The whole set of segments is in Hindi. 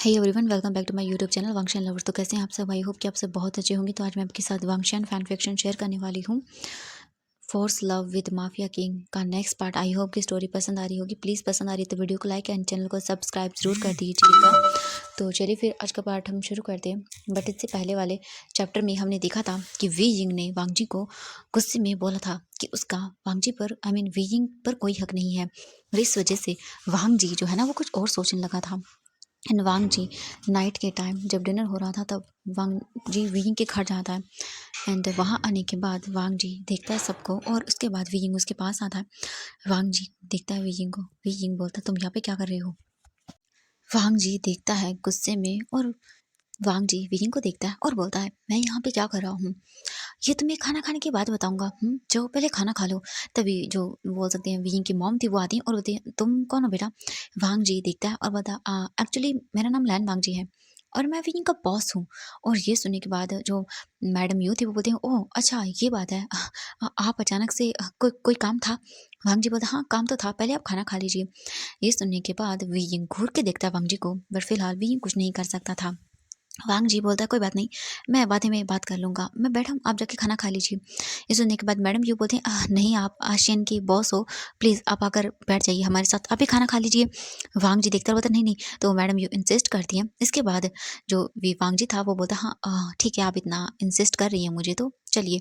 Hey everyone, welcome back to my YouTube channel वांगशन लवर्स। तो कैसे हैं आप सब? आई होप कि आप सब बहुत अच्छे होंगे। तो आज मैं आपके साथ वांगशन फैन फिक्शन शेयर करने वाली हूँ। Force love with mafia king का नेक्स्ट पार्ट। आई होप की स्टोरी पसंद आ रही होगी। प्लीज़ पसंद आ रही है तो वीडियो को लाइक एंड चैनल को सब्सक्राइब जरूर कर दीजिएगा। तो चलिए फिर आज का पार्ट हम शुरू करते हैं। बट इससे पहले वाले चैप्टर में हमने देखा था कि वी यिंग ने वांगजी को गुस्से में बोला था कि उसका वांगजी पर वी यिंग पर कोई हक नहीं है। और इस वजह से वांगजी जो है ना वो कुछ और सोचने लगा था। एंड वांग जी नाइट के टाइम जब डिनर हो रहा था तब वांग जी वीइंग के घर जाता है। एंड वहाँ आने के बाद वांग जी देखता है सबको और उसके बाद वीइंग उसके पास आता है। वांग जी देखता है वीइंग को। वीइंग बोलता है तुम यहाँ पे क्या कर रहे हो? वांग जी देखता है गुस्से में और वांग जी वीइंग को देखता है और बोलता है मैं यहाँ पे क्या कर रहा हूँ? ये तुम्हें खाना खाने के बाद बताऊंगा। जाओ पहले खाना खा लो। तभी जो बोल सकते हैं वीइंग की मॉम थी वो आती है और बोलती है तुम कौन हो बेटा? वांग जी देखता है और बोलता एक्चुअली मेरा नाम लैन वांग जी है और मैं वीइंग का बॉस हूँ। और ये सुनने के बाद जो मैडम यू थी वो बोलती है ओह अच्छा ये बात है। आप अचानक से कोई काम था? वांग जी बोलता हाँ काम तो था, पहले आप खाना खा लीजिए। ये सुनने के बाद वीइंग घूर के देखता है वांग जी को, बट फिलहाल वीइंग कुछ नहीं कर सकता था। वांग जी बोलता है कोई बात नहीं, मैं बाद में बात कर लूंगा, मैं बैठा हूँ, आप जाके खाना खा लीजिए। ये सुनने के बाद मैडम यू बोलते हैं नहीं आप आशियन की बॉस हो, प्लीज़ आप आकर बैठ जाइए हमारे साथ, आप ही खाना खा लीजिए। वांग जी देखता बोलता नहीं नहीं, तो मैडम यू इंसिस्ट करती हैं। इसके बाद जो वी वांग जी था वो बोलता हाँ ठीक है आप इतना इंसिस्ट कर रही हैं मुझे तो चलिए।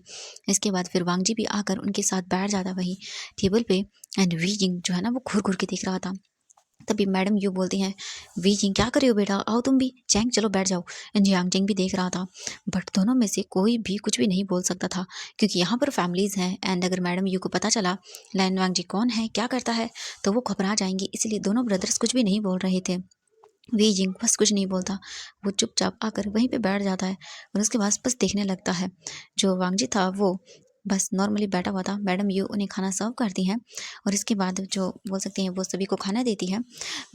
इसके बाद फिर वांग जी भी आकर उनके साथ बैठ जाता वही टेबल पे। एंड वी जिंग जो है ना वो घूर घूर के देख रहा था। तभी मैडम यू बोलती हैं वी जिंग क्या कर रहे हो बेटा, आओ तुम भी, चैंग चलो बैठ जाओ। जियांग जिंग भी देख रहा था बट दोनों में से कोई भी कुछ भी नहीं बोल सकता था क्योंकि यहाँ पर फैमिलीज हैं। एंड अगर मैडम यू को पता चला लैन वांग जी कौन है क्या करता है तो वो घबरा जाएंगी, इसलिए दोनों ब्रदर्स कुछ भी नहीं बोल रहे थे। वी जिंग बस कुछ नहीं बोलता, वो चुपचाप आकर वहीं पे बैठ जाता है और उसके बाद बस देखने लगता है। जो वांगजी था वो बस नॉर्मली बैठा हुआ था। मैडम यू उन्हें खाना सर्व करती हैं और इसके बाद जो बोल सकते हैं वो सभी को खाना देती है।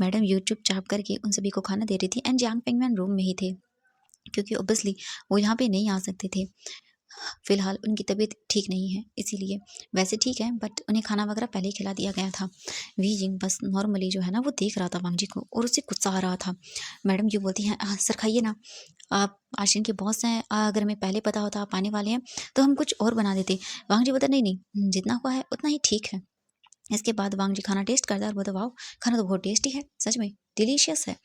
मैडम यू चुपचाप करके उन सभी को खाना दे रही थी एंड यांग पेंगुइन रूम में ही थे क्योंकि ऑब्वियसली वो यहाँ पे नहीं आ सकते थे। फिलहाल उनकी तबीयत ठीक नहीं है इसीलिए, वैसे ठीक है बट उन्हें खाना वगैरह पहले ही खिला दिया गया था। वी जिंग बस नॉर्मली जो है ना वो देख रहा था वांग जी को और उसे गुस्सा आ रहा था। मैडम यू बोलती हैं सर खाइए ना, आप आशियन के बॉस हैं, अगर हमें पहले पता होता आप आने वाले हैं तो हम कुछ और बना देते। वांग जी बोलता नहीं नहीं जितना हुआ है उतना ही ठीक है। इसके बाद वांग जी खाना टेस्ट करता है और बोलता वाह खाना तो बहुत टेस्टी है, सच में डिलीशियस है।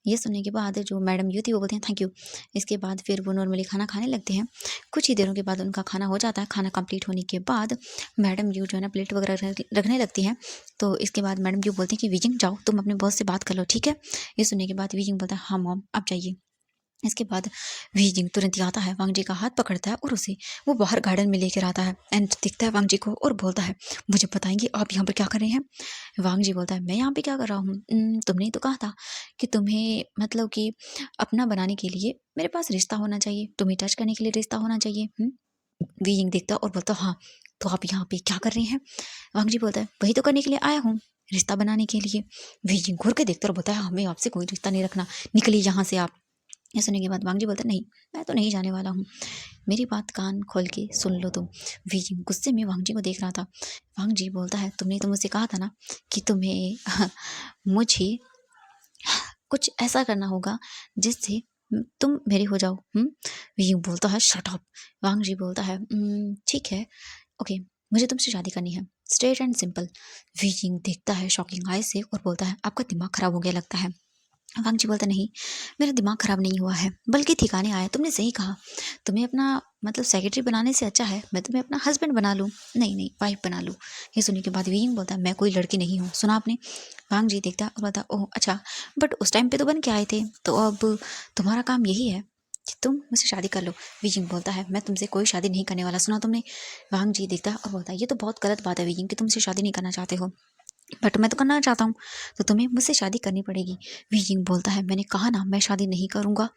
ये सुनने के बाद जो मैडम यू थी वो बोलते हैं थैंक यू। इसके बाद फिर वो नॉर्मली खाना खाने लगते हैं। कुछ ही देरों के बाद उनका खाना हो जाता है। खाना कंप्लीट होने के बाद मैडम यू जो है ना प्लेट वगैरह रखने लगती हैं। तो इसके बाद मैडम यू बोलती हैं कि विजिंग जाओ तुम अपने बॉस से बात कर लो, ठीक है? ये सुनने के बाद विजिंग बोलता है हाँ मॉम आप जाइए। इसके बाद वी जिंग तुरंत ही आता है, वांग जी का हाथ पकड़ता है और उसे वो बाहर गार्डन में लेकर आता है एंड दिखता है वांग जी को और बोलता है मुझे बताएंगे आप यहाँ पर क्या कर रहे हैं? वांग जी बोलता है मैं यहाँ पे क्या कर रहा हूँ? तुमने ही तो कहा था कि तुम्हें मतलब कि अपना बनाने के लिए मेरे पास रिश्ता होना चाहिए, तुम्हें टच करने के लिए रिश्ता होना चाहिए। वी जिंग देखता है और बोलता हाँ तो आप यहाँ पे क्या कर रहे हैं? वांग जी बोलता है वही तो करने के लिए आया हूँ, रिश्ता बनाने के लिए। वी जिंग घूर के देखता है और बोलता है हमें आपसे कोई रिश्ता नहीं रखना, निकलिए यहाँ से आप। ये सुनने के बाद वांग जी बोलता नहीं मैं तो नहीं जाने वाला हूँ, मेरी बात कान खोल के सुन लो तुम। वी गुस्से में वांग जी को देख रहा था। वांग जी बोलता है तुमने तो मुझसे कहा था ना कि तुम्हें मुझे कुछ ऐसा करना होगा जिससे तुम मेरी हो जाओ। वी बोलता है शट अप। वांग जी बोलता है ठीक है ओके, मुझे तुमसे शादी करनी है, स्ट्रेट एंड सिंपल। वी देखता है शॉकिंग आई से और बोलता है आपका दिमाग खराब हो गया लगता है। वांग जी बोलता नहीं मेरा दिमाग खराब नहीं हुआ है बल्कि ठिकाने आया, तुमने सही कहा, तुम्हें अपना मतलब सेक्रेटरी बनाने से अच्छा है मैं तुम्हें अपना हस्बैंड बना लूँ, नहीं नहीं वाइफ बना लूँ। ये सुनने के बाद वीइंग बोलता है मैं कोई लड़की नहीं हूँ, सुना आपने? वांग जी देखता और बोलता ओह अच्छा, बट उस टाइम पे तो बन के आए थे, तो अब तुम्हारा काम यही है कि तुम मुझसे शादी कर लो। वीजिंग बोलता है मैं तुमसे कोई शादी नहीं करने वाला, सुना तुमने? वांग जी देखता है और बोलता है ये तो बहुत गलत बात है वीजिंग कि तुमसे शादी नहीं करना चाहते हो, बट मैं तो करना चाहता हूँ तो तुम्हें मुझसे शादी करनी पड़ेगी। वीजिंग बोलता है मैंने कहा ना मैं शादी नहीं करूंगा।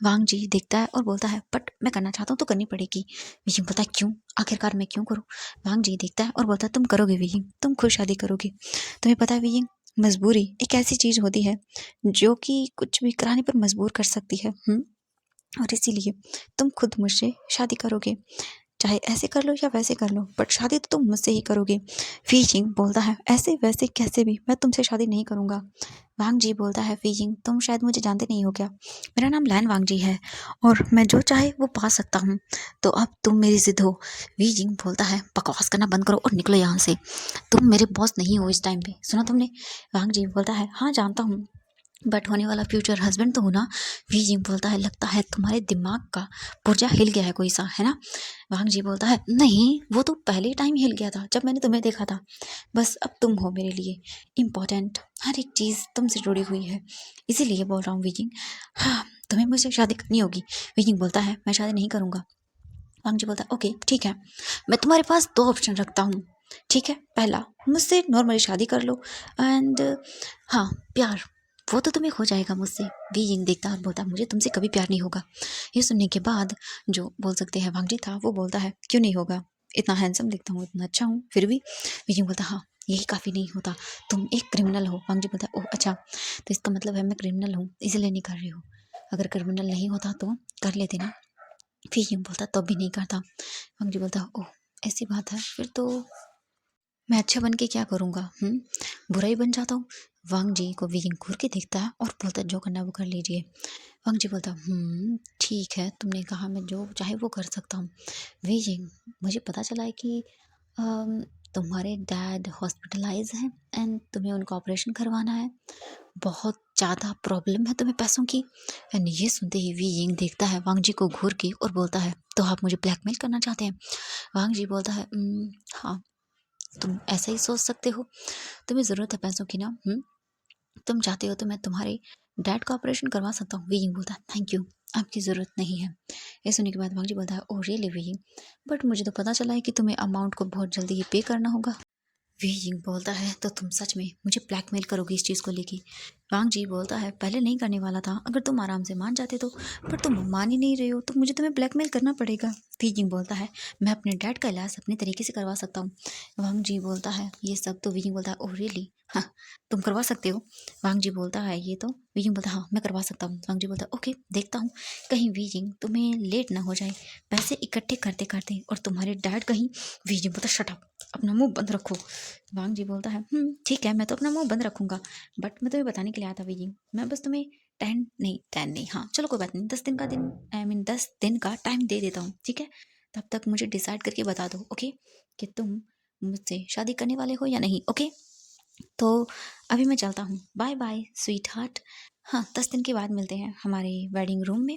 वांग जी देखता है और बोलता है बट मैं करना चाहता हूँ तो करनी पड़ेगी। वीजिंग बोलता है क्यों, आखिरकार मैं क्यों करूँ? वांग जी देखता है और बोलता है तुम करोगे वीजिंग, तुम खुद शादी करोगे। तुम्हें पता है वीजिंग मजबूरी एक ऐसी चीज होती है जो कि कुछ भी कराने पर मजबूर कर सकती है। और इसीलिए तुम खुद मुझसे शादी करोगे, चाहे ऐसे कर लो या वैसे कर लो, बट शादी तो तुम मुझसे ही करोगे। वीजिंग बोलता है ऐसे वैसे कैसे भी मैं तुमसे शादी नहीं करूँगा। वांग जी बोलता है वीजिंग तुम शायद मुझे जानते नहीं हो क्या, मेरा नाम लैन वांग जी है और मैं जो चाहे वो पा सकता हूँ, तो अब तुम मेरी जिद हो। वीजिंग बोलता है बकवास करना बंद करो और निकलो यहाँ से, तुम मेरे बॉस नहीं हो इस टाइम पे, सुना तुमने। वांग जी बोलता है हाँ जानता हूँ, बट होने वाला फ्यूचर हस्बैंड तो हो ना। वीजिंग बोलता है लगता है तुम्हारे दिमाग का पुर्जा हिल गया है कोई सा, है ना। वांग जी बोलता है नहीं, वो तो पहले टाइम हिल गया था जब मैंने तुम्हें देखा था, बस अब तुम हो मेरे लिए इम्पोर्टेंट, हर एक चीज़ तुमसे जुड़ी हुई है, इसीलिए बोल रहा हूँ वीजिंग। हाँ तुम्हें मुझसे शादी करनी होगी। वीजिंग बोलता है मैं शादी नहीं करूँगा। वांग जी बोलता है ओके ठीक है, मैं तुम्हारे पास दो ऑप्शन रखता हूँ, ठीक है। पहला, मुझसे नॉर्मली शादी कर लो एंड हाँ प्यार वो तो तुम्हें हो जाएगा मुझसे। वीजिंग देखता और बोलता मुझे तुमसे कभी प्यार नहीं होगा। ये सुनने के बाद जो बोल सकते हैं वांग जी था, वो बोलता है क्यों नहीं होगा, इतना हैंडसम दिखता हूँ, इतना अच्छा हूँ फिर भी। वीजिंग बोलता हाँ यही काफ़ी नहीं होता, तुम एक क्रिमिनल हो। वांग जी बोलता है ओह अच्छा, तो इसका मतलब है मैं क्रिमिनल हूँ इसलिए नहीं कर रही हूँ, अगर क्रिमिनल नहीं होता तो कर लेते ना। वीजिंग बोलता तब भी नहीं करता। वांग जी बोलता ओह ऐसी बात है, फिर तो मैं अच्छा बन के क्या करूँगा, बुरा ही बन जाता हूँ। वांग जी को वीजिंग घूर के देखता है और बोलता है जो करना है वो कर लीजिए। वांग जी बोलता ठीक है तुमने कहा मैं जो चाहे वो कर सकता हूँ। वीजिंग मुझे पता चला है कि अम, तुम्हारे डैड हॉस्पिटलाइज हैं एंड तुम्हें उनका ऑपरेशन करवाना है, बहुत ज़्यादा प्रॉब्लम है तुम्हें पैसों की। एंड ये सुनते ही वीजिंग देखता है वांग जी को घूर के और बोलता है तो आप मुझे ब्लैकमेल करना चाहते हैं। वांग जी बोलता है हाँ तुम ऐसा ही सोच सकते हो, तुम्हें ज़रूरत है पैसों की ना, तुम चाहते हो तो मैं तुम्हारे डैड का ऑपरेशन करवा सकता हूँ। वीइंग बोलता है थैंक यू, आपकी ज़रूरत नहीं है। ये सुनने के बाद वांग जी बोलता है ओह रियली वीइंग, बट मुझे तो पता चला है कि तुम्हें अमाउंट को बहुत जल्दी ही पे करना होगा। वीइंग बोलता है तो तुम सच में मुझे ब्लैकमेल करोगे इस चीज़ को लेके। वांग जी बोलता है पहले नहीं करने वाला था अगर तुम आराम से मान जाते तो, पर तुम मान ही नहीं रहे हो तो मुझे तुम्हें ब्लैकमेल करना पड़ेगा। वीइंग बोलता है मैं अपने डैड का इलाज अपने तरीके से करवा सकता हूँ। वांग जी बोलता है ये सब तो वीइंग बोलता है ओह रियली, हाँ तुम करवा सकते हो। वांग जी बोलता है ये तो, वीइंग बोलता है हाँ मैं करवा सकता हूँ। वांग जी बोलता है ओके देखता हूँ, कहीं वीइंग तुम्हें लेट ना हो जाए पैसे इकट्ठे करते करते और तुम्हारे डैड कहीं। वीइंग बोलता शट अप, अपना मुंह बंद रखो। वांग जी बोलता है ठीक है मैं तो अपना मुंह बंद रखूंगा, बट मैं तुम्हें बताने के लिए आया था वीजिंग, मैं बस तुम्हें 10 नहीं हाँ चलो कोई बात नहीं 10 दिन का आई मीन 10 दिन का टाइम दे देता हूँ, ठीक है। तब तक मुझे डिसाइड करके बता दो ओके, कि तुम मुझसे शादी करने वाले हो या नहीं। ओके तो अभी मैं चलता हूँ, बाय बाय स्वीट हार्ट। हाँ 10 दिन के बाद मिलते हैं हमारे वेडिंग रूम में।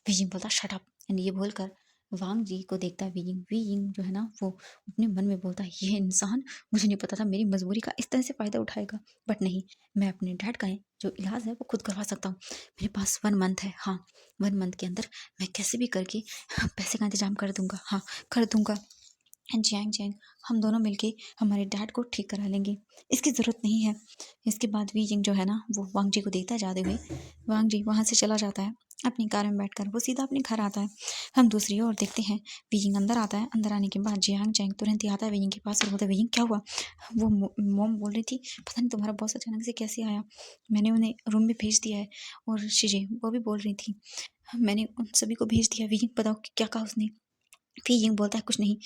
वीजिंग बोलता शट अप एंड ये बोलकर वांग जी को देखता है वीजिंग। वीजिंग जो है ना वो अपने मन में बोलता है ये इंसान, मुझे नहीं पता था मेरी मजबूरी का इस तरह से फ़ायदा उठाएगा, बट नहीं मैं अपने डैड का है जो इलाज है वो खुद करवा सकता हूँ। मेरे पास 1 मंथ है, हाँ 1 मंथ के अंदर मैं कैसे भी करके पैसे का इंतजाम कर दूंगा, हाँ कर दूंगा। जैंग जैंग हम दोनों मिलके हमारे डैड को ठीक करा लेंगे, इसकी ज़रूरत नहीं है। इसके बाद वीजिंग जो है ना वो वांग जी को देखता है जाते हुए। वांग जी वहाँ से चला जाता है अपनी कार में बैठकर, वो सीधा अपने घर आता है। हम दूसरी ओर देखते हैं वीजिंग अंदर आता है, अंदर आने के बाद जियांग जैंग तुरंत ही आता है वीजिंग के पास और बोलता है वीजिंग क्या हुआ। वो मोम बोल रही थी पता नहीं तुम्हारा बॉस अचानक से कैसे आया, मैंने उन्हें रूम में भेज दिया है, और शीजे वो भी बोल रही थी मैंने उन सभी को भेज दिया। वीजिंग बताओ कि क्या कहा उसने। वीजिंग बोलता है कुछ नहीं,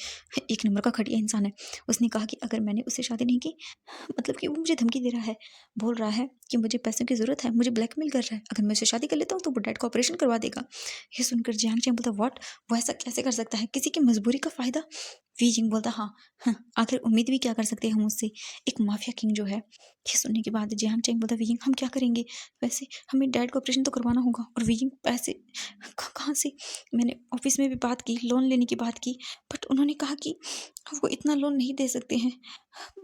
एक नंबर का घटिया इंसान है, उसने कहा कि अगर मैंने उससे शादी नहीं की, मतलब कि वो मुझे धमकी दे रहा है, बोल रहा है कि मुझे पैसों की ज़रूरत है, मुझे ब्लैकमेल कर रहा है, अगर मैं उससे शादी कर लेता हूँ तो वो डैड का ऑपरेशन करवा देगा। ये सुनकर जियांग चैंग बोलता व्हाट, वो ऐसा कैसे कर सकता है, किसी की मजबूरी का फ़ायदा। वीजिंग बोलता हाँ, आखिर उम्मीद भी क्या कर सकते हैं हम उससे, एक माफिया किंग जो है। ये सुनने के बाद जियांग चैंग बोलता वीजिंग हम क्या करेंगे, वैसे हमें डैड का ऑपरेशन तो करवाना होगा, और वीजिंग पैसे कहाँ से। मैंने ऑफिस में भी बात की, लोन लेने की बात की, बट उन्होंने कहा कि वो इतना लोन नहीं दे सकते हैं।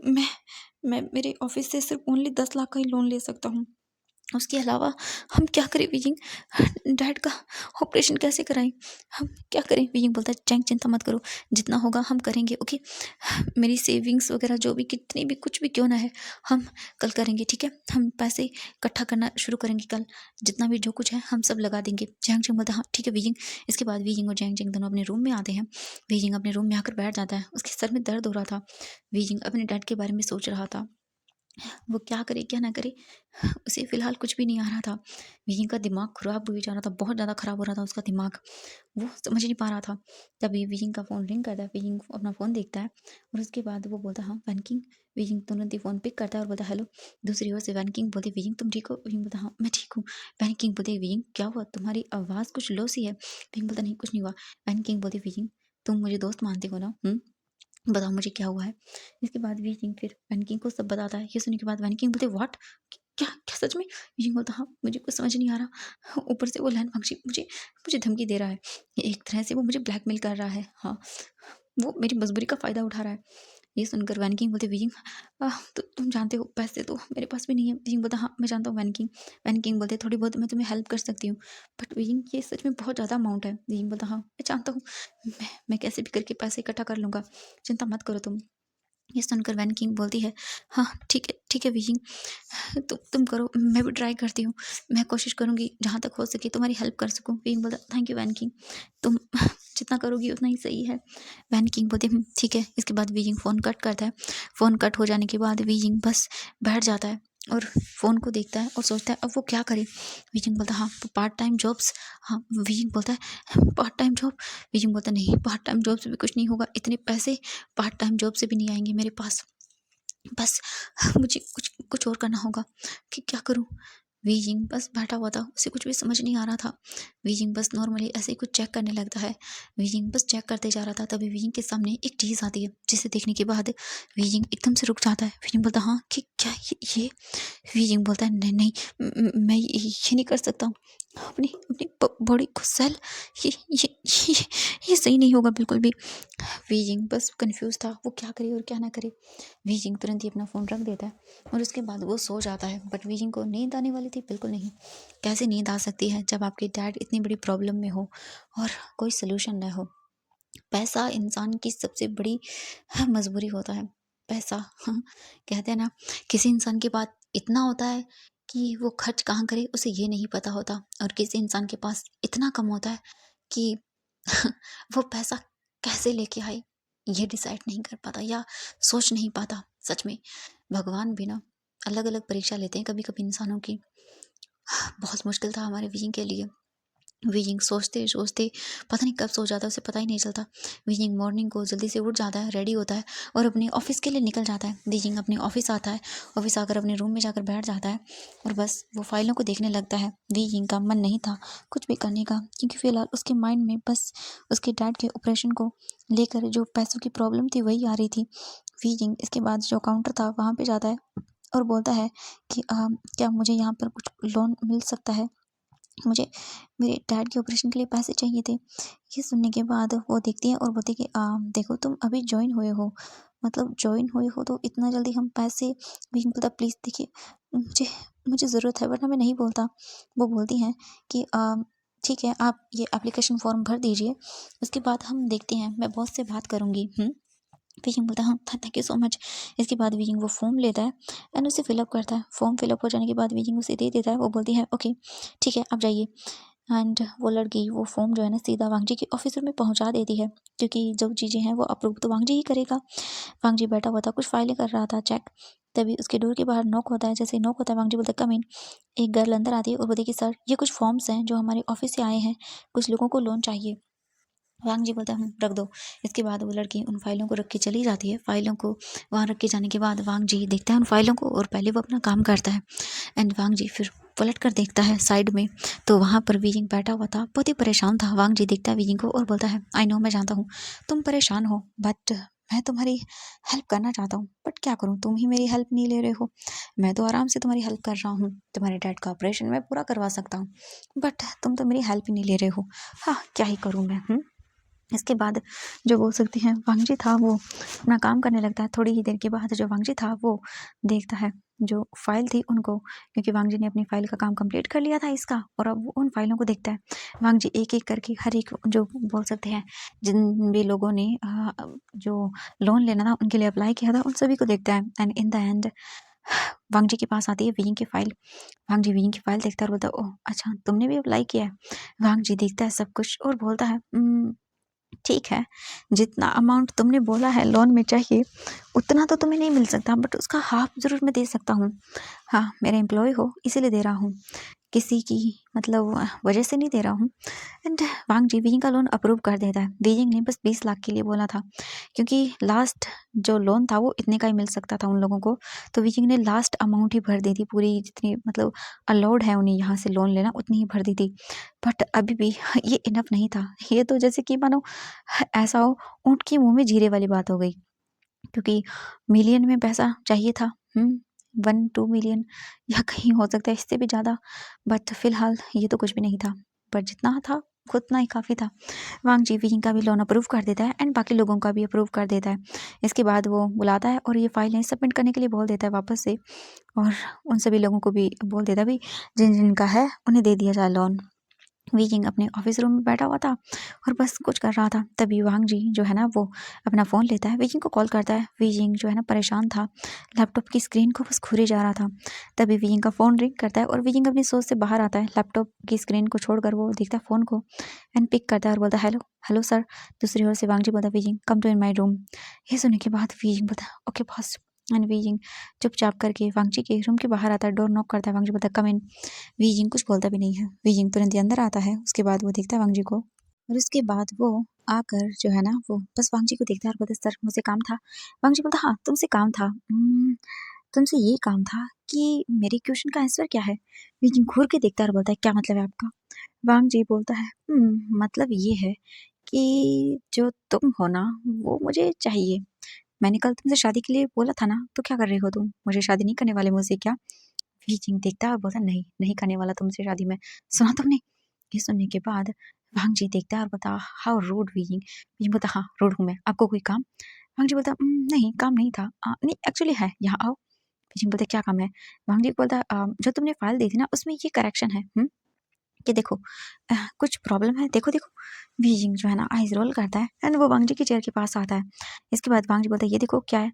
मैं मैं मेरे ऑफिस से सिर्फ ओनली 10 लाख का ही लोन ले सकता हूँ, उसके अलावा हम क्या करें विजिंग, डैड का ऑपरेशन कैसे कराएं, हम क्या करें। विजिंग बोलता है चैंग चिंता मत करो, जितना होगा हम करेंगे ओके, मेरी सेविंग्स वगैरह जो भी कितनी भी कुछ भी क्यों ना है हम कल करेंगे, ठीक है। हम पैसे इकट्ठा करना शुरू करेंगे कल, जितना भी जो कुछ है हम सब लगा देंगे। जैंग चैंग बोलता है हाँ ठीक है विजिंग। इसके बाद विजिंग और जैंग चैंग दोनों अपने रूम में आते हैं। विजिंग अपने रूम में आकर बैठ जाता है, उसके सर में दर्द हो रहा था। विजिंग अपने डैड के बारे में सोच रहा था वो क्या करे क्या ना करे, उसे फ़िलहाल कुछ भी नहीं आ रहा था। विहीं का दिमाग ख़राब हुई जा रहा था, बहुत ज़्यादा ख़राब हो रहा था उसका दिमाग। वो समझ नहीं पा रहा था। तभी विहीं का फ़ोन रिंग करता है, विहीं अपना फ़ोन देखता है और उसके बाद वो बोलता है, हाँ, वैनकिंग। विहीं तुरंत ही फ़ोन पिक करता है और बोलता है, हेलो। दूसरी ओर से वैनकिंग बोलती है, विहीं तुम ठीक हो? विहीं बोलता है, हाँ, मैं ठीक हूँ। वैनकिंग बोलती है, विहीं क्या हुआ? तुम्हारी आवाज़ कुछ लो सी है। विहीं बोलता, नहीं, कुछ नहीं हुआ। वैनकिंग बोलती, विहीं तुम मुझे दोस्त मानते हो ना? बताओ मुझे क्या हुआ है? इसके बाद वी किंग फिर वैन किंग को सब बताता है। ये सुनने के बाद वैन किंग बोलते, व्हाट? क्या क्या सच में? वी किंग बोलता, हाँ, मुझे कुछ समझ नहीं आ रहा। ऊपर से वो लैन फंक्शी मुझे मुझे धमकी दे रहा है। एक तरह से वो मुझे ब्लैकमेल कर रहा है। हाँ, वो मेरी मजबूरी का फ़ायदा उठा रहा है। ये सुनकर वैन किंग बोलते, विजिंग, तो तुम जानते हो पैसे तो मेरे पास भी नहीं है। विजिंग बोलता, हाँ, मैं जानता हूँ वैन किंग। वैन किंग बोलते, थोड़ी बहुत मैं तुम्हें हेल्प कर सकती हूँ, बट विजिंग ये सच में बहुत ज़्यादा अमाउंट है। विजिंग बोलता, हाँ, मैं जानता हूँ, मैं कैसे भी करके पैसे इकट्ठा कर लूँगा, चिंता मत करो तुम। ये सुनकर वैन किंग बोलती है, हाँ, ठीक है विजिंग, तुम करो, मैं भी ट्राई करती हूँ, मैं कोशिश करूँगी जहाँ तक हो सके तुम्हारी हेल्प कर सकूँ। विजिंग बोलता, थैंक यू वैन किंग, तुम जितना करोगी उतना ही सही है। वैन किंग बोलते, ठीक है। इसके बाद विजिंग फ़ोन कट करता है। फ़ोन कट हो जाने के बाद विजिंग बस बैठ जाता है और फ़ोन को देखता है और सोचता है अब वो क्या करे। विजिंग बोलता, हाँ, पार्ट टाइम जॉब्स। हाँ, विजिंग बोलता है, पार्ट टाइम जॉब। विजिंग बोलता, नहीं, पार्ट टाइम जॉब से भी कुछ नहीं होगा, इतने पैसे पार्ट टाइम जॉब से भी नहीं आएंगे मेरे पास। बस मुझे कुछ कुछ और करना होगा कि क्या करूँ। वीजिंग बस बैठा हुआ था, उसे कुछ भी समझ नहीं आ रहा था। वीजिंग बस नॉर्मली ऐसे ही कुछ चेक करने लगता है। वीजिंग बस चेक करते जा रहा था, तभी वीजिंग के सामने एक चीज़ आती है, जिसे देखने के बाद वीजिंग एकदम से रुक जाता है। वीजिंग बोलता, हाँ, कि क्या ये? वीजिंग बोलता है, नहीं नहीं, मैं ये नहीं कर सकता हूँ। अपनी अपनी बॉडी को सेल, ये ये ये ये सही नहीं होगा बिल्कुल भी। वीजिंग बस कंफ्यूज था, वो क्या करे और क्या ना करे। वीजिंग तुरंत ही अपना फ़ोन रख देता है और उसके बाद वो सो जाता है। बट वीजिंग को नींद आने वाली थी? बिल्कुल नहीं। कैसे नींद आ सकती है जब आपके डैड इतनी बड़ी प्रॉब्लम में हो और कोई सोल्यूशन ना हो। पैसा इंसान की सबसे बड़ी मजबूरी होता है। पैसा, कहते हैं ना, किसी इंसान के पास इतना होता है कि वो खर्च कहाँ करे उसे ये नहीं पता होता, और किसी इंसान के पास इतना कम होता है कि वो पैसा कैसे लेके आए ये डिसाइड नहीं कर पाता या सोच नहीं पाता। सच में भगवान भी ना अलग अलग परीक्षा लेते हैं कभी कभी इंसानों की। बहुत मुश्किल था हमारे विजिंग के लिए। विजिंग सोचते सोचते पता नहीं कब सो जाता है, उसे पता ही नहीं चलता। विजिंग मॉर्निंग को जल्दी से उठ जाता है, रेडी होता है और अपने ऑफिस के लिए निकल जाता है। विजिंग अपने ऑफिस आता है, ऑफिस आकर अपने रूम में जाकर बैठ जाता है और बस वो फाइलों को देखने लगता है। विजिंग का मन नहीं था कुछ भी करने का, क्योंकि फिलहाल उसके माइंड में बस उसके डैड के ऑपरेशन को लेकर जो पैसों की प्रॉब्लम थी वही आ रही थी। विजिंग इसके बाद जो काउंटर था वहाँ पे जाता है और बोलता है कि क्या मुझे यहाँ पर कुछ लोन मिल सकता है? मुझे मेरे डैड के ऑपरेशन के लिए पैसे चाहिए थे। ये सुनने के बाद वो देखती है और बोलती है कि देखो तुम अभी जॉइन हुए हो, मतलब जॉइन हुए हो तो इतना जल्दी हम पैसे। भीम बोलता, प्लीज़ देखिए, मुझे मुझे ज़रूरत है, वरना मैं नहीं बोलता। वो बोलती हैं कि ठीक है, आप ये एप्लीकेशन फॉर्म भर दीजिए, उसके बाद हम देखते हैं, मैं बॉस से बात करूँगी। विजिंग बोलता है, हाँ, थैंक यू सो मच। इसके बाद विजिंग वो फॉर्म लेता है एंड उसे फिलअप करता है। फॉर्म फिलअप हो जाने के बाद विजिंग उसे दे देता है। वो बोलती है, ओके, ठीक है, आप जाइए। एंड वो लड़की वो फॉर्म जो है ना सीधा वांगजी के ऑफिसर में पहुंचा देती है, क्योंकि जो चीज़ें हैं वो अप्रूव तो वांगजी ही करेगा। वांगजी बैठा हुआ था, कुछ फाइलें कर रहा था चेक। तभी उसके डोर के बाहर नॉक होता है। जैसे नॉक होता है वांगजी बोलता है, कम इन। एक गर्ल अंदर आती है और बोलती है कि सर, ये कुछ फॉर्म्स हैं जो हमारे ऑफिस से आए हैं, कुछ लोगों को लोन चाहिए। वांग जी बोलता है, रख दो। इसके बाद वो लड़की उन फाइलों को रख के चली जाती है। फाइलों को वहाँ रख के जाने के बाद वांग जी देखता है उन फाइलों को और पहले वो अपना काम करता है। एंड वांग जी फिर पलट कर देखता है साइड में, तो वहाँ पर वीजिंग बैठा हुआ था, बहुत ही परेशान था। वांग जी देखता है वीजिंग को और बोलता है, आई नो, मैं जानता हूँ तुम परेशान हो, बट मैं तुम्हारी हेल्प करना चाहता हूँ, बट क्या करूँ, तुम ही मेरी हेल्प नहीं ले रहे हो। मैं तो आराम से तुम्हारी हेल्प कर रहा हूँ, तुम्हारे डैड का ऑपरेशन मैं पूरा करवा सकता हूँ, बट तुम तो मेरी हेल्प ही नहीं ले रहे हो। हाँ, क्या ही करूँ मैं। इसके बाद जो बोल सकते हैं वांगजी था वो अपना काम करने लगता है। थोड़ी ही देर के बाद जो वांगजी था वो देखता है जो फाइल थी उनको, क्योंकि वांगजी ने अपनी फाइल का काम कंप्लीट कर लिया था इसका, और अब वो उन फाइलों को देखता है। वांगजी एक एक करके हर एक जो बोल सकते हैं जिन भी लोगों ने जो लोन लेना था उनके लिए अप्लाई किया था उन सभी को देखता है। एंड इन द एंड वांगजी के पास आती है विंग की फाइल। वांगजी विंग की फाइल देखता है और बोलता है, ओह अच्छा, तुमने भी अप्लाई किया है। वांगजी देखता है सब कुछ और बोलता है, ठीक है, जितना अमाउंट तुमने बोला है लोन में चाहिए उतना तो तुम्हें नहीं मिल सकता, बट उसका हाफ ज़रूर मैं दे सकता हूँ। हाँ, मेरे एम्प्लॉय हो इसीलिए दे रहा हूँ, किसी की मतलब वजह से नहीं दे रहा हूँ। एंड वांग जी बीजिंग का लोन अप्रूव कर देता है। बीजिंग ने बस 20 लाख के लिए बोला था, क्योंकि लास्ट जो लोन था वो इतने का ही मिल सकता था उन लोगों को, तो बीजिंग ने लास्ट अमाउंट ही भर दी थी, पूरी जितनी मतलब अलाउड है उन्हें यहाँ से लोन लेना उतनी ही भर दी थी। बट अभी भी ये इनफ नहीं था। ये तो जैसे कि मानो ऐसा हो ऊँट के मुँह में जीरे वाली बात हो गई, क्योंकि मिलियन में पैसा चाहिए था। 1-2 मिलियन या कहीं हो सकता है इससे भी ज़्यादा, बट फिलहाल ये तो कुछ भी नहीं था, पर जितना था उतना ही काफ़ी था। वांग जी विंग का भी लोन अप्रूव कर देता है एंड बाकी लोगों का भी अप्रूव कर देता है। इसके बाद वो बुलाता है और ये फाइलें सबमिट करने के लिए बोल देता है वापस से, और उन सभी लोगों को भी बोल देता है भाई जिन जिनका है उन्हें दे दिया जाए लोन। वीजिंग अपने ऑफिस रूम में बैठा हुआ था और बस कुछ कर रहा था। तभी वांग जी जो है ना वो अपना फ़ोन लेता है, वीजिंग को कॉल करता है। वीजिंग जो है ना परेशान था, लैपटॉप की स्क्रीन को बस घूरे जा रहा था। तभी वीजिंग का फ़ोन रिंग करता है और वीजिंग अपनी सोच से बाहर आता है। लैपटॉप की स्क्रीन को छोड़कर वो देखता है फ़ोन को एंड पिक करता है और बोलता है हेलो हेलो सर। दूसरी ओर से वांग जी बोलता है वीजिंग come to in my room. ये सुनने के बाद वीजिंग बोलता है ओके बॉस। एंड वीजिंग चुपचाप करके वांग जी के रूम के बाहर आता है, डोर नॉक करता है। वांग जी बोलता है कम इन। वीजिंग कुछ बोलता भी नहीं है। वीजिंग तुरंत ही अंदर आता है। उसके बाद वो देखता है वांग जी को और उसके बाद वो आकर जो है ना वो बस वांग जी को देखता है और बोलता है सर मुझसे काम था। वांग जी बोलता हाँ तुमसे काम था। तुमसे ये काम था कि मेरे क्वेश्चन का आंसर क्या है। वीजिंग घूर के देखता है और बोलता है क्या मतलब है आपका। वांग जी बोलता है मतलब ये है कि जो तुम हो ना वो मुझे चाहिए। मैंने कल तुमसे शादी के लिए बोला था ना, तो क्या कर रहे हो तुम, मुझे शादी नहीं करने वाले मुझसे क्या। वीजिंग देखता है और बोलता है नहीं नहीं करने वाला तुमसे शादी में। सुना तुमने। ये सुनने के बाद वांग जी देखता है और बोलता हाउ रूड वीजिंग। वीजिंग बोलता हाँ रूड हूँ मैं, आपको कोई काम। वांग जी बोलता नहीं काम नहीं था, नहीं एक्चुअली है, यहाँ आओ। वीजिंग बोलता क्या काम है। वांग जी बोलता जो तुमने फाइल दी थी ना उसमें ये करेक्शन है। कि देखो कुछ प्रॉब्लम है, देखो देखो। वीजिंग जो है ना आइज रोल करता है एंड वो वांग जी की चेयर के पास आता है। इसके बाद वांग जी बोलता है ये देखो क्या है।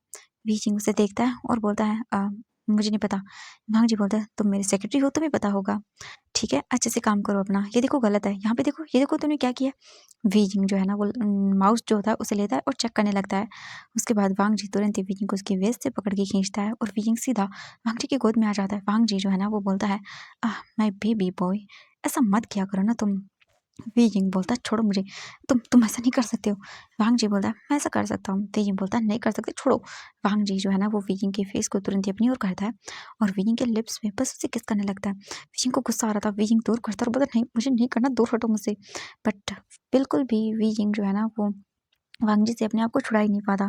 वीजिंग उसे देखता है और बोलता है मुझे नहीं पता। वांग जी बोलता है तुम मेरे सेक्रेटरी हो, तुम्हें पता होगा। ठीक है अच्छे से काम करो अपना। ये देखो गलत है, यहाँ पे देखो, ये देखो तूने क्या किया। वीजिंग जो है ना वो माउस जो होता है उसे लेता है और चेक करने लगता है। उसके बाद वांग जी तुरंत ही वीजिंग को उसकी वेस्ट से पकड़ के खींचता है और वीजिंग सीधा वांग जी की गोद में आ जाता है। वांग जी जो है ना वो बोलता है माय बेबी बॉय, ऐसा मत किया करो ना तुम। वीजिंग बोलता है छोड़ो मुझे, तुम ऐसा नहीं कर सकते हो। वांग जी बोलता है मैं ऐसा कर सकता हूँ। वीजिंग बोलता है नहीं कर सकते, छोड़ो। वांग जी जो है ना वो वीजिंग के फेस को तुरंत ही अपनी ओर करता है और वीजिंग के लिप्स में बस उसे किस करने लगता है। वीजिंग को गुस्सा आ रहा था, वीजिंग दूर करता है और बोलता नहीं मुझे नहीं करना, दूर हटो मुझसे। बट बिल्कुल भी वीजिंग जो है ना वो वांग जी से अपने आप को छुड़ा ही नहीं पाता।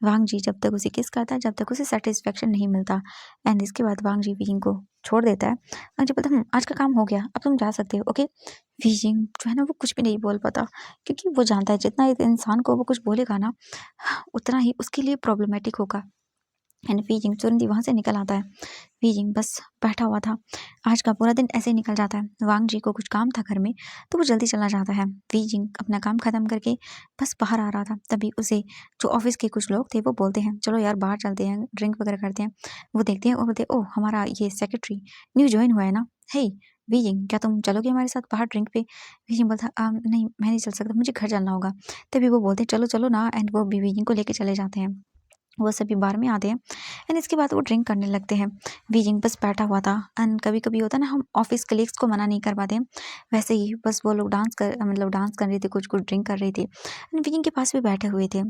वांग जी जब तक उसे किस करता है जब तक उसे सेटिस्फेक्शन नहीं मिलता। एंड इसके बाद वांग जी वीजिंग को छोड़ देता है। वांग जी बोलता आज का काम हो गया, अब तुम जा सकते हो ओके। वीजिंग जो है ना वो कुछ भी नहीं बोल पाता, क्योंकि वो जानता है जितना एक इंसान को वो कुछ बोलेगा ना उतना ही उसके लिए प्रॉब्लमेटिक होगा। एंड वीजिंग तुरंत ही वहाँ से निकल आता है। वीजिंग बस बैठा हुआ था। आज का पूरा दिन ऐसे ही निकल जाता है। वांग जी को कुछ काम था घर में तो वो जल्दी चला जाता है। वीजिंग अपना काम खत्म करके बस बाहर आ रहा था, तभी उसे जो ऑफिस के कुछ लोग थे वो बोलते हैं चलो यार बाहर चलते हैं, ड्रिंक वगैरह करते हैं। वो देखते हैं और बोलते हैं ओह हमारा ये सेक्रेटरी न्यू ज्वाइन हुआ है ना। हे वीजिंग क्या तुम चलोगे हमारे साथ बाहर ड्रिंक पे। वीजिंग बोलता नहीं मैं नहीं चल सकता, मुझे घर जाना होगा। तभी वो बोलते हैं चलो चलो ना, एंड वो भी वीजिंग को लेके चले जाते हैं। वो सभी बार में आते हैं एंड इसके बाद वो ड्रिंक करने लगते हैं। वीजिंग बस बैठा हुआ था एंड कभी कभी होता है ना हम ऑफिस कलीग्स को मना नहीं कर पाते हैं, वैसे ही बस वो लोग डांस कर रहे थे, कुछ कुछ ड्रिंक कर रहे थे एंड वीजिंग के पास भी बैठे हुए थे,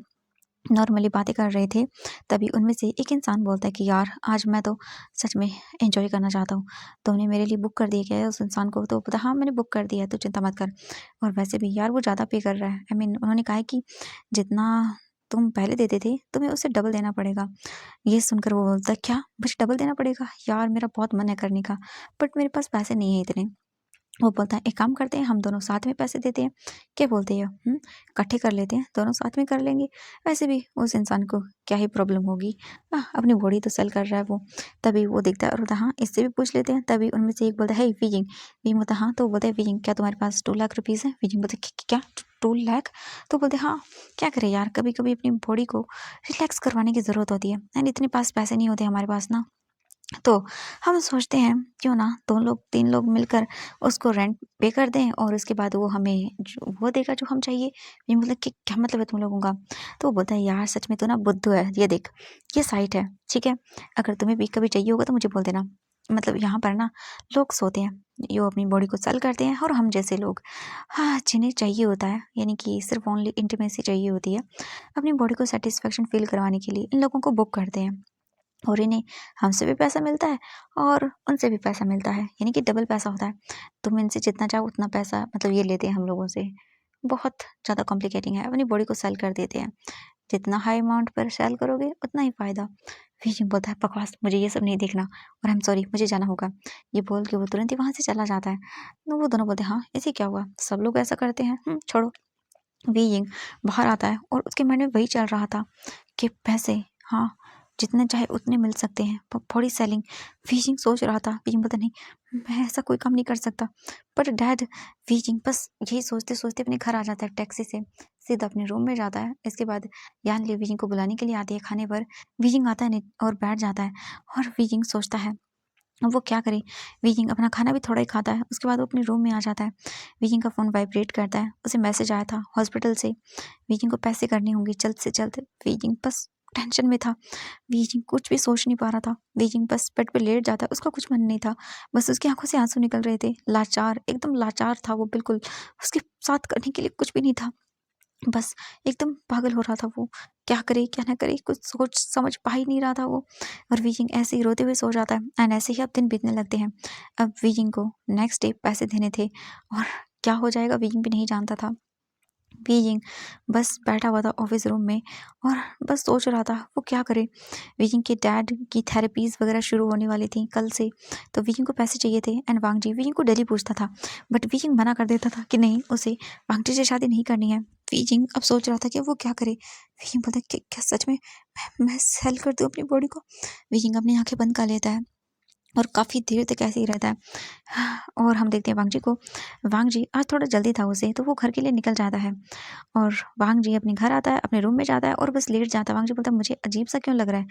नॉर्मली बातें कर रहे थे। तभी उनमें से एक इंसान बोलता है कि यार आज मैं तो सच में एंजॉय करना चाहता हूँ, तुमने मेरे लिए बुक कर दिया क्या है। उस इंसान को तो पता हाँ मैंने बुक कर दिया है, तो चिंता मत कर। और वैसे भी यार वो ज़्यादा पे कर रहा है, आई मीन उन्होंने कहा है कि जितना तुम पहले देते थे तुम्हें उससे डबल देना पड़ेगा। ये सुनकर वो बोलता है क्या मुझे डबल देना पड़ेगा, यार मेरा बहुत मन है करने का बट मेरे पास पैसे नहीं है इतने। वो बोलता है एक काम करते हैं हम दोनों साथ में पैसे देते हैं, क्या बोलते हैं इकट्ठे कर लेते हैं, दोनों साथ में कर लेंगे। वैसे भी उस इंसान को क्या ही प्रॉब्लम होगी, अपनी बॉडी तो सेल कर रहा है वो। तभी वो देखता है और बोलता है हाँ इससे भी पूछ लेते हैं। तभी उनमें से एक बोलता है वीजिंग। वीजिंग बोलता है हाँ, तो बोलते हैं वीजिंग क्या तुम्हारे पास 2 लाख रुपीज़ है। वीजिंग बोलते क्या 2 लाख। तो बोलते हाँ क्या करें यार, कभी कभी अपनी बॉडी को रिलैक्स करवाने की ज़रूरत होती है एंड इतने पास पैसे नहीं होते हमारे पास ना। तो हम सोचते हैं क्यों ना 2 लोग 3 लोग मिलकर उसको रेंट पे कर दें और उसके बाद वो हमें वो देगा जो हम चाहिए। ये मतलब कि क्या मतलब है तुम लोगों का? तो वो बोलता है यार सच में तू ना बुद्धू है। ये देख, ये साइट है, ठीक है? अगर तुम्हें भी कभी चाहिए होगा तो मुझे बोल देना। मतलब यहाँ पर ना लोग सोते हैं, जो अपनी बॉडी को सेल करते हैं और हम जैसे लोग हाँ, जिन्हें चाहिए होता है यानी कि सिर्फ़ ओनली इंटीमेसी चाहिए होती है, अपनी बॉडी को सैटिस्फैक्शन फ़ील करवाने के लिए इन लोगों को बुक करते हैं। और इन्हें हमसे भी पैसा मिलता है और उनसे भी पैसा मिलता है, यानी कि डबल पैसा होता है। तुम इनसे जितना चाहो उतना पैसा मतलब ये लेते हैं हम लोगों से। बहुत ज़्यादा कॉम्प्लिकेटिंग है, अपनी बॉडी को सेल कर देते हैं। जितना हाई अमाउंट पर सेल करोगे उतना ही फ़ायदा। फिर बोलता है बकवास, मुझे ये सब नहीं देखना और आई एम सॉरी मुझे जाना होगा। ये बोल के वो तुरंत ही वहाँ से चला जाता है। तो वो दोनों बोलते हैं हाँ, ऐसे क्या हुआ? सब लोग ऐसा करते हैं। छोड़ो। बीइंग बाहर आता है और उसके माइंड में वही चल रहा था कि पैसे हाँ, जितने चाहे उतने मिल सकते हैं थोड़ी सेलिंग। बीजिंग सोच रहा था, बीजिंग बोलता नहीं, मैं ऐसा कोई काम नहीं कर सकता। बट डैड, बीजिंग बस यही सोचते सोचते अपने घर आ जाता है टैक्सी से, सीधा अपने रूम में जाता है। इसके बाद यान ले बीजिंग को बुलाने के लिए आती है खाने पर। बीजिंग आता है नहीं और बैठ जाता है और बीजिंग सोचता है अब वो क्या करे। बीजिंग अपना खाना भी थोड़ा ही खाता है, उसके बाद वो अपने रूम में आ जाता है। बीजिंग का फ़ोन वाइब्रेट करता है, उसे मैसेज आया था हॉस्पिटल से, बीजिंग को पैसे करने होंगे जल्द से जल्द। बीजिंग बस टेंशन में था, बीजिंग कुछ भी सोच नहीं पा रहा था। बीजिंग बस बेड पे लेट जाता है, उसका कुछ मन नहीं था, बस उसकी आंखों से आंसू निकल रहे थे। लाचार, एकदम लाचार था वो, बिल्कुल उसके साथ करने के लिए कुछ भी नहीं था। बस एकदम पागल हो रहा था वो, क्या करे क्या ना करे, कुछ सोच समझ पा ही नहीं रहा था वो। और वीजिंग ऐसे ही रोते हुए सो जाता है एंड ऐसे ही अब दिन बीतने लगते हैं। अब वीजिंग को नेक्स्ट डे पैसे देने थे और क्या हो जाएगा वीजिंग भी नहीं जानता था। बीजिंग बस बैठा हुआ था ऑफिस रूम में और बस सोच रहा था वो क्या करे। बीजिंग के डैड की थेरेपीज़ वगैरह शुरू होने वाली थी कल से, तो बीजिंग को पैसे चाहिए थे एंड वांगजी बीजिंग को डेली पूछता था, बट बीजिंग मना कर देता था कि नहीं, उसे वांगजी से शादी नहीं करनी है। बीजिंग अब सोच रहा था कि वो क्या करे। बीजिंग बोलता है कि क्या सच में मैं सेल कर दूँ अपनी बॉडी को। बीजिंग अपनी आंखें बंद कर लेता है और काफ़ी देर तक ऐसे ही रहता है। और हम देखते हैं वांगजी को। वांगजी आज थोड़ा जल्दी था उसे, तो वो घर के लिए निकल जाता है और वांगजी अपने घर आता है, अपने रूम में जाता है और बस लेट जाता है। वांगजी बोलता है मुझे अजीब सा क्यों लग रहा है,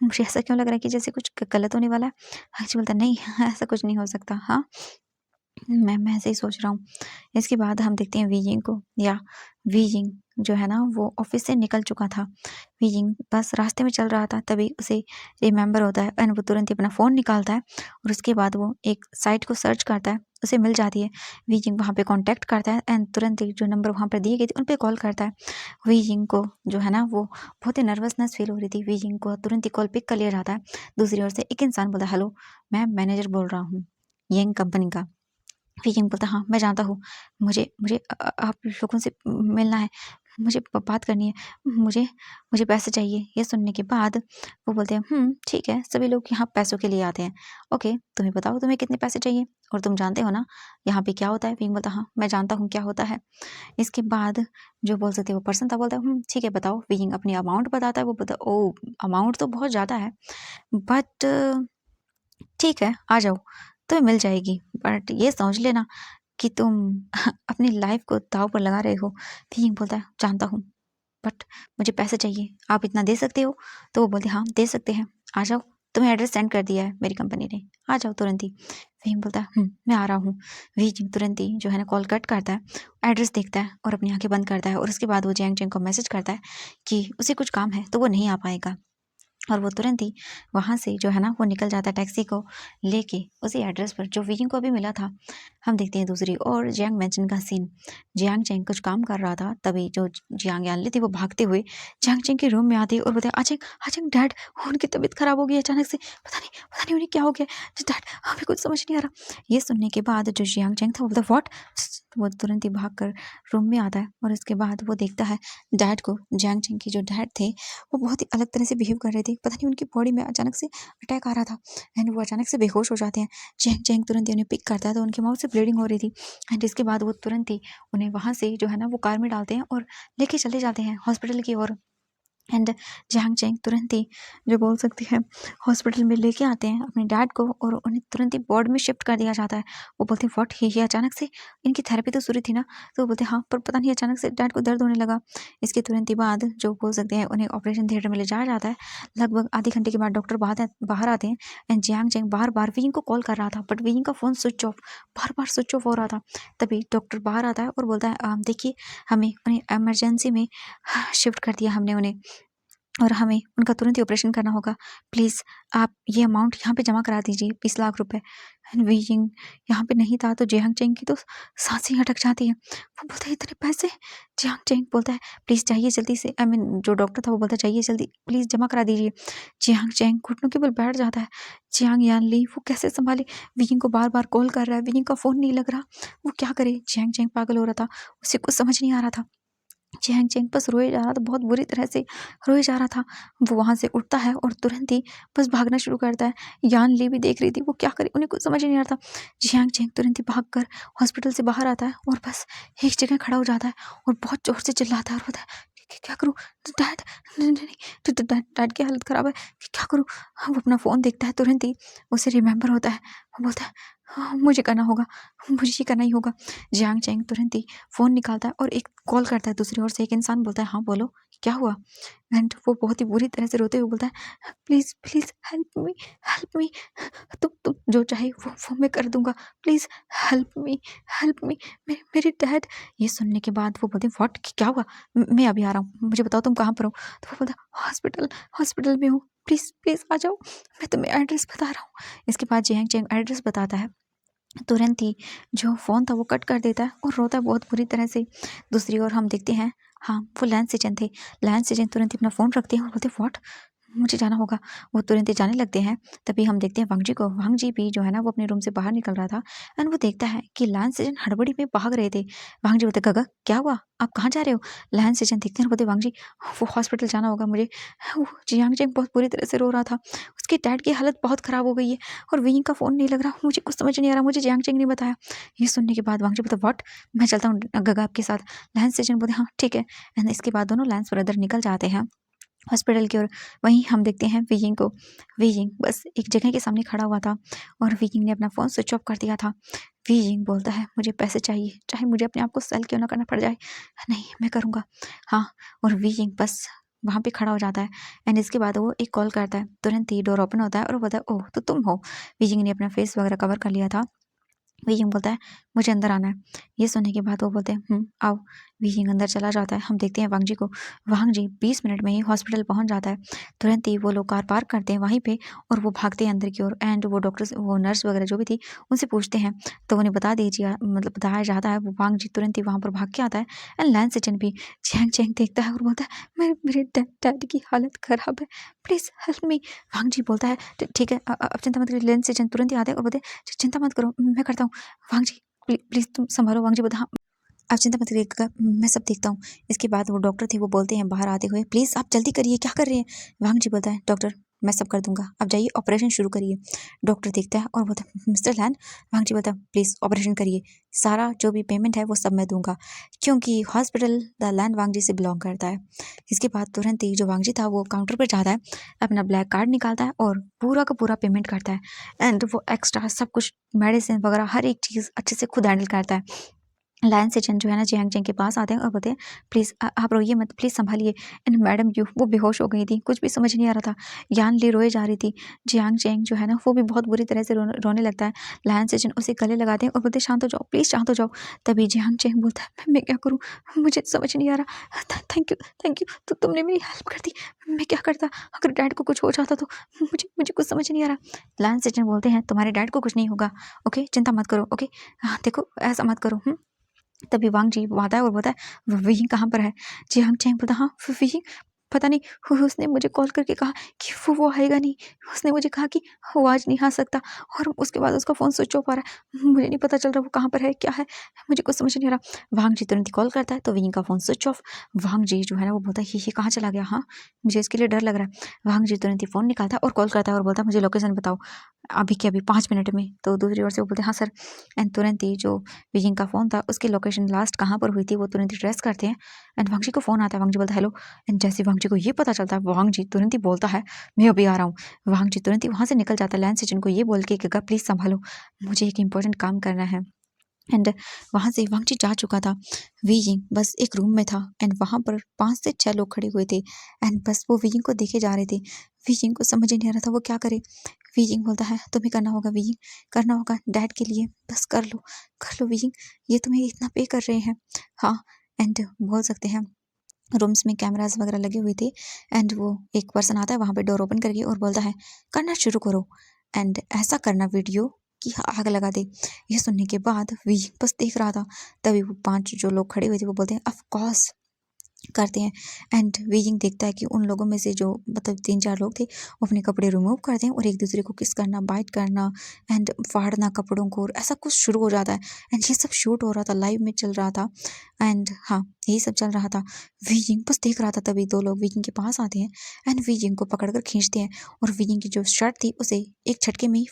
मुझे ऐसा क्यों लग रहा है कि जैसे कुछ गलत होने वाला है। वांगजी बोलता है नहीं, ऐसा कुछ नहीं हो सकता। हाँ, मैं ऐसे ही सोच रहा हूँ। इसके बाद हम देखते हैं वीजिंग को, या वीजिंग जो है ना वो ऑफिस से निकल चुका था। वीजिंग बस रास्ते में चल रहा था, तभी उसे रिमेंबर होता है एंड वो तुरंत ही अपना फ़ोन निकालता है और उसके बाद वो एक साइट को सर्च करता है, उसे मिल जाती है। वीजिंग वहाँ पे कॉन्टैक्ट करता है एंड तुरंत ही जो नंबर वहाँ पर दिए गए थे उन पे कॉल करता है। वीजिंग को जो है ना वो बहुत ही नर्वसनेस फील हो रही थी। वीजिंग को तुरंत ही कॉल पिक कर लिया जाता है। दूसरी ओर से एक इंसान बोलता है, हेलो, मैं मैनेजर बोल रहा हूँ यंग कंपनी का। वीकिंग बोलता हाँ, मैं जानता हूँ। मुझे मुझे आप लोगों से मिलना है, मुझे बात करनी है, मुझे मुझे पैसे चाहिए। ये सुनने के बाद वो बोलते हैं ठीक है, सभी लोग यहाँ पैसों के लिए आते हैं। ओके, तुम्हें बताओ तुम्हें कितने पैसे चाहिए और तुम जानते हो ना यहाँ पे क्या होता है। वीकिंग बोलता हाँ, मैं जानता हूँ क्या होता है। इसके बाद जो बोल सकते वो पर्सन था बोलता है ठीक है बताओ। वीकिंग अपनी अमाउंट बताता है। वो बोलता है ओ, अमाउंट तो बहुत ज़्यादा है, बट ठीक है आ जाओ, तुम्हें मिल जाएगी, बट ये समझ लेना कि तुम अपनी लाइफ को दाँव पर लगा रहे हो। भीम बोलता है जानता हूँ, बट मुझे पैसे चाहिए, आप इतना दे सकते हो? तो वो बोलती हाँ दे सकते हैं, आ जाओ, तुम्हें एड्रेस सेंड कर दिया है मेरी कंपनी ने, आ जाओ तुरंत ही। भीम बोलता है मैं आ रहा हूँ। भीम तुरंत ही जो है ना कॉल कट करता है, एड्रेस देखता है और अपनी आंखें बंद करता है और उसके बाद वो जैंग जैंग को मैसेज करता है कि उसे कुछ काम है तो वो नहीं आ पाएगा। और वो तुरंत ही वहाँ से जो है ना वो निकल जाता है टैक्सी को लेके उसी एड्रेस पर जो वीकिंग को अभी मिला था। हम देखते हैं दूसरी और जियांग मैंशन का सीन। जियांग चैंग कुछ काम कर रहा था, तभी जो जियांग यानली थी वो भागते हुए जियांग चैंग के रूम में आती है और बोलते हैं आचेंग आचेंग डैड, उनकी तबीयत खराब हो गई अचानक से, पता नहीं उन्हें क्या हो गया डैड, हमें कुछ समझ नहीं आ रहा। ये सुनने के बाद जो जियांग चैंग था वो बोलता व्हाट, वो तुरंत ही भाग कर रूम में आता है और उसके बाद वो देखता है डैड को। जियांग चैंग की जो डैड थे वो बहुत ही अलग तरह से बिहेव कर रहे थे, पता नहीं उनकी बॉडी में अचानक से अटैक आ रहा था एंड वो अचानक से बेहोश हो जाते हैं। जैंग जैंग तुरंत ही उन्हें पिक करता है तो उनके माउथ से ब्लीडिंग हो रही थी एंड इसके बाद वो तुरंत ही उन्हें वहाँ से जो है ना वो कार में डालते हैं और लेके चले जाते हैं हॉस्पिटल की ओर। एंड जियांग चेंग तुरंत ही जो बोल सकते हैं हॉस्पिटल में लेके आते हैं अपने डैड को और उन्हें तुरंत ही वार्ड में शिफ्ट कर दिया जाता है। वो बोलते हैं व्हाट, ही अचानक से इनकी थेरेपी तो शुरू थी ना। तो वो बोलते हैं हाँ, पर पता नहीं अचानक से डैड को दर्द होने लगा। इसके तुरंत ही बाद जो बोल सकते हैं उन्हें ऑपरेशन थिएटर में ले जाया जाता है। लगभग आधे घंटे के बाद डॉक्टर बाहर आते हैं एंड जियांग चेंग बार बार वियिंग को कॉल कर रहा था बट वियिंग का फ़ोन स्विच ऑफ, बार बार स्विच ऑफ हो रहा था। तभी डॉक्टर बाहर आता है और बोलता है देखिए, हमें उन्हें इमरजेंसी में शिफ्ट कर दिया हमने उन्हें, और हमें उनका तुरंत ही ऑपरेशन करना होगा। प्लीज़ आप ये अमाउंट यहाँ पे जमा करा दीजिए, 20 लाख रुपए। वीइंग यहाँ पे नहीं था तो जियांग चेंग की तो सांसें अटक जाती है। वो बोलता है इतने पैसे। जियांग चेंग बोलता है प्लीज़ जाइए जल्दी से, आई मीन जो डॉक्टर था वो बोलता है जाइए जल्दी प्लीज़ जमा करा दीजिए। जियांग चेंग घुटनों के बल बैठ जाता है। जियांग यान ली वो कैसे संभाले, वीइंग को बार बार कॉल कर रहा है, वीइंग का फ़ोन नहीं लग रहा। वो क्या करे, जियांग चेंग पागल हो रहा था, उसे कुछ समझ नहीं आ रहा था। जियांग चेंग बस रोए जा रहा था, बहुत बुरी तरह से रोए जा रहा था। वो वहाँ से उठता है और तुरंत ही बस भागना शुरू करता है। यान ली भी देख रही थी, वो क्या करे, उन्हें कुछ समझ ही नहीं आ रहा था। जियांग चेंग तुरंत ही भागकर हॉस्पिटल से बाहर आता है और बस एक जगह खड़ा हो जाता है और बहुत जोर से चिल्लाता है और बोलता है क्या करूँ डैड, नहीं नहीं नहीं, डैड डैड की हालत ख़राब है, क्या करूँ। वो अपना फ़ोन देखता है, तुरंत ही उसे रिमेंबर होता है। वो बोलता है हाँ, मुझे करना होगा, मुझे ये करना ही होगा। जियांग चेंग तुरंत ही फ़ोन निकालता है और एक कॉल करता है दूसरी ओर से। एक इंसान बोलता है हाँ बोलो, क्या हुआ। एंड वो बहुत ही बुरी तरह से रोते हुए बोलता है प्लीज़ प्लीज़ हेल्प मी, तुम जो चाहे वो मैं कर दूंगा, प्लीज़ हेल्प मी, मेरे डैड। ये सुनने के बाद वो बोलते हैं व्हाट, क्या हुआ, मैं अभी आ रहा हूँ, मुझे बताओ तुम कहाँ पर हो। तो वो बोलता है हॉस्पिटल में हूँ, प्लीज़ प्लीज़ आ जाओ, मैं तुम्हें एड्रेस बता रहा हूँ। इसके बाद जियांग चेंग एड्रेस बताता है। तुरंत ही जो फ़ोन था वो कट कर देता है और रोता है बहुत बुरी तरह से। दूसरी ओर हम देखते हैं, हाँ, वो लैंस सेजन थे। लैंस सेजन तुरंत ही अपना फ़ोन रखते हैं और बोलते हैं व्हाट, मुझे जाना होगा। वो तुरंत ही जाने लगते हैं। तभी हम देखते हैं वांग जी को। वांग जी भी जो है ना वो अपने रूम से बाहर निकल रहा था एंड वो देखता है कि लैंस सेजन हड़बड़ी में भाग रहे थे। वांग जी बोलते गगा क्या हुआ, आप कहाँ जा रहे हो। लैंस सेजन देखते हैं और बोलते वांग जी वो हॉस्पिटल जाना होगा मुझे। वो जियांग चेंग बहुत बुरी तरह से रो रहा था, उसके डैड की हालत बहुत ख़राब हो गई है और विंग का फ़ोन नहीं लग रहा, मुझे कुछ समझ नहीं आ रहा, मुझे जियांग चेंग ने बताया। ये सुनने के बाद वांग जी बोलते व्हाट, मैं चलता हूँ गगा आपके साथ। लैंस सेजन बोलते हाँ ठीक है। एंड इसके बाद दोनों लैंस ब्रदर निकल जाते हैं हॉस्पिटल की ओर। वहीं हम देखते हैं वीइंग को। वीइंग बस एक जगह के सामने खड़ा हुआ था और वीइंग ने अपना फ़ोन स्विच ऑफ कर दिया था। वीइंग बोलता है मुझे पैसे चाहिए, चाहे मुझे अपने आप को सेल क्यों ना करना पड़ जाए, नहीं मैं करूँगा, हाँ। और वीइंग बस वहाँ पे खड़ा हो जाता है एंड इसके बाद वो एक कॉल करता है। तुरंत ही डोर ओपन होता है और वो बोलता है ओह तो तुम हो। वीइंग ने अपना फेस वगैरह कवर कर लिया था। वीइंग बोलता है मुझे अंदर आना है। ये सुनने के बाद वो बोलते हैं आओ। वीइंग अंदर चला जाता है। हम देखते हैं वांग जी को। वांग जी 20 मिनट में ही हॉस्पिटल पहुंच जाता है। तुरंत ही वो लोग कार पार्क करते हैं वहीं पे और वो भागते हैं अंदर की ओर एंड वो डॉक्टर वो नर्स वगैरह जो भी थी उनसे पूछते हैं तो उन्हें बता दीजिए, मतलब बताया जाता है। वो वांग जी तुरंत ही वहाँ पर भाग के आता है एंड लैंस सेजन भी चैंग चैंग देखता है और बोलता है मेरे डैड की हालत ख़राब है, प्लीज़ हेल्प मी। वांग जी बोलता है ठीक है, अब चिंता मत करिए। लैंस सेजन तुरंत ही आते हैं और बोलते हैं चिंता मत करो, मैं करता हूँ। वांग जी प्लीज़ तुम संभालो। वांग जी बोलते हाँ, आप चिंता मत करिएगा, मैं सब देखता हूँ। इसके बाद वो डॉक्टर थे वो बोलते हैं बाहर आते हुए प्लीज़ आप जल्दी करिए, क्या कर रहे हैं। वांग जी बोलता है डॉक्टर मैं सब कर दूंगा, आप जाइए ऑपरेशन शुरू करिए। डॉक्टर देखता है और बोलता है मिस्टर लैन। वांग जी बोलता है प्लीज़ ऑपरेशन करिए, सारा जो भी पेमेंट है वो सब मैं दूंगा क्योंकि हॉस्पिटल द लैन वांग जी से बिलोंग करता है। इसके बाद तुरंत ही जो वांग जी था वो काउंटर पर जाता है, अपना ब्लैक कार्ड निकालता है और पूरा का पूरा पेमेंट करता है एंड वो एक्स्ट्रा सब कुछ मेडिसिन वगैरह हर एक चीज़ अच्छे से खुद हैंडल करता है। लायन सेजन जो है ना जियांग चेंग के पास आते हैं और बोलते हैं प्लीज़ आप रोइए मत, प्लीज़ संभालिए। एंड मैडम यू वो बेहोश हो गई थी, कुछ भी समझ नहीं आ रहा था। यान ली रोए जा रही थी। जियांग चेंग जो है ना वो भी बहुत बुरी तरह से रोने लगता है। लायन सेजन उसे गले लगाते हैं और बोलते शांत हो जाओ, प्लीज़ शांत हो जाओ। तभी जियांग चेंग बोलता है मैं क्या करूँ, मुझे समझ नहीं आ रहा। थैंक यू तो तुमने मेरी हेल्प कर दी, मैं क्या करता अगर डैड को कुछ हो जाता तो, मुझे मुझे कुछ समझ नहीं आ रहा। लायन सेजन बोलते हैं तुम्हारे डैड को कुछ नहीं होगा, ओके चिंता मत करो, ओके। हाँ देखो ऐसा मत करो। तभी वांग जी आता है और बोलता है विहिंग कहाँ पर है। जियांग चैंग बोलता हाँ विहिंग पता नहीं, उसने मुझे कॉल करके कहा कि वो आएगा नहीं, उसने मुझे कहा कि वो आज नहीं आ सकता और उसके बाद उसका फ़ोन स्विच ऑफ आ रहा है, मुझे नहीं पता चल रहा वो कहाँ पर है क्या है, मुझे कुछ समझ नहीं आ रहा। वांग जी तुरंत कॉल करता है तो विहिंग का फ़ोन स्विच ऑफ। वांग जी जो है ना वो बोलता है ये कहाँ चला गया, हाँ मुझे इसके लिए डर लग रहा है। वांग जी तुरंत ही फ़ोन निकालता है और कॉल करता है और बोलता है मुझे लोकेशन बताओ। अभी के अभी 5 मिनट में। तो दूसरी ओर से वो बोलते हैं हाँ सर। एंड तुरंत ही जो विजिंग का फ़ोन था उसकी लोकेशन लास्ट कहाँ पर हुई थी वो तुरंत ही ट्रेस करते हैं। एंड वांगजी को फ़ोन आता है, वांगजी बोलता है हेलो। एंड जैसे वांगजी को ये पता चलता है वांगजी तुरंत ही बोलता है मैं अभी आ रहा हूँ। वांगजी तुरंत ही वहाँ से निकल जाता है लैन सेजन को ये बोल के गगा प्लीज़ संभालो, मुझे एक इंपॉर्टेंट काम करना है। एंड वहाँ से वांगजी जा चुका था। वीजिंग बस एक रूम में था एंड वहाँ पर 5 से 6 लोग खड़े हुए थे एंड बस वो वीजिंग को देखे जा रहे थे। वीजिंग को समझ ही नहीं आ रहा था वो क्या करे। वीजिंग बोलता है तुम्हें करना होगा वीजिंग, करना होगा डैड के लिए, बस कर लो वीजिंग, ये तुम्हें इतना पे कर रहे हैं। हाँ। एंड बोल सकते हैं रूम्स में कैमरास वगैरह लगे हुए थे एंड वो एक पर्सन आता है वहाँ पे डोर ओपन करके और बोलता है करना शुरू करो एंड ऐसा करना वीडियो कि आग लगा दे। ये सुनने के बाद वी बस देख रहा था। तभी वो 5 जो लोग खड़े हुए थे वो बोलते हैं ऑफ कोर्स करते हैं। एंड वीजिंग देखता है कि उन लोगों में से जो मतलब 3-4 लोग थे वो अपने कपड़े रिमूव करते हैं और एक दूसरे को किस करना, बाइट करना एंड फाड़ना कपड़ों को और ऐसा कुछ शुरू हो जाता है। एंड ये सब शूट हो रहा था, लाइव में चल रहा था एंड हाँ यही सब चल रहा था। वीजिंग बस देख रहा था। तभी 2 लोग वीजिंग के पास आते हैं एंड वीजिंग को पकड़कर खींचते हैं और वीजिंग की जो शर्ट थी उसे एक झटके में ही